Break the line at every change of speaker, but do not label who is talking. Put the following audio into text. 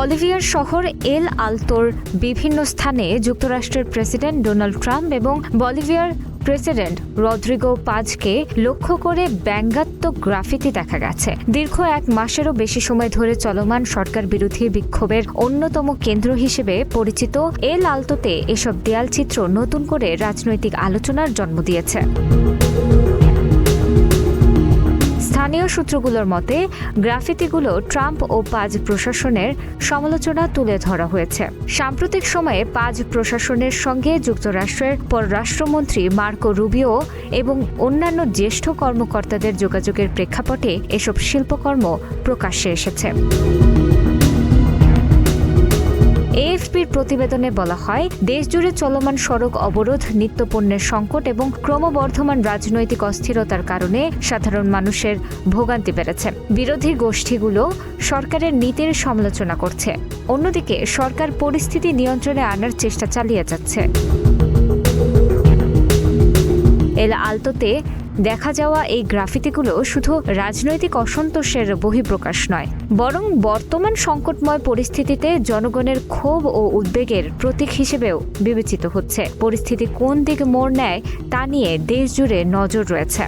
বলিভিয়ার শহর এল আলতোর বিভিন্ন স্থানে যুক্তরাষ্ট্রের প্রেসিডেন্ট ডোনাল্ড ট্রাম্প এবং বলিভিয়ার প্রেসিডেন্ট রদ্রিগো পাজকে লক্ষ্য করে ব্যঙ্গাত্মক গ্রাফিতি দেখা গেছে। দীর্ঘ 1 মাসেরও বেশি সময় ধরে চলমান সরকার বিরোধী বিক্ষোভের অন্যতম কেন্দ্র হিসেবে পরিচিত এল আলতোতে এসব দেয়ালচিত্র নতুন করে রাজনৈতিক আলোচনার জন্ম দিয়েছে। স্থানীয় সূত্রগুলোর মতে গ্রাফিতিগুলো ট্রাম্প ও পাজ প্রশাসনের সমালোচনা তুলে ধরা হয়েছে। সাম্প্রতিক সময়ে পাজ প্রশাসনের সঙ্গে যুক্তরাষ্ট্রের পররাষ্ট্রমন্ত্রী মার্কো রুবিও এবং অন্যান্য জ্যেষ্ঠ কর্মকর্তাদের যোগাযোগের প্রেক্ষাপটে এসব শিল্পকর্ম প্রকাশ্যে এসেছে। এএফপির প্রতিবেদনে বলা হয়, দেশজুড়ে চলমান সড়ক অবরোধ, নিত্যপণ্যের সংকট এবং ক্রমবর্ধমান রাজনৈতিক অস্থিরতার কারণে সাধারণ মানুষের ভোগান্তি বেড়েছে। বিরোধী গোষ্ঠীগুলো সরকারের নীতির সমালোচনা করছে। অন্যদিকে সরকার পরিস্থিতি নিয়ন্ত্রণে আনার চেষ্টা চালিয়ে যাচ্ছে। এল আলতোতে দেখা যাওয়া এই গ্রাফিতিগুলো শুধু রাজনৈতিক অসন্তোষের বহিঃপ্রকাশ নয়, বরং বর্তমান সংকটময় পরিস্থিতিতে জনগণের ক্ষোভ ও উদ্বেগের প্রতীক হিসেবেও বিবেচিত হচ্ছে। পরিস্থিতি কোন দিকে মোড় নেয় তা নিয়ে দেশজুড়ে নজর রয়েছে।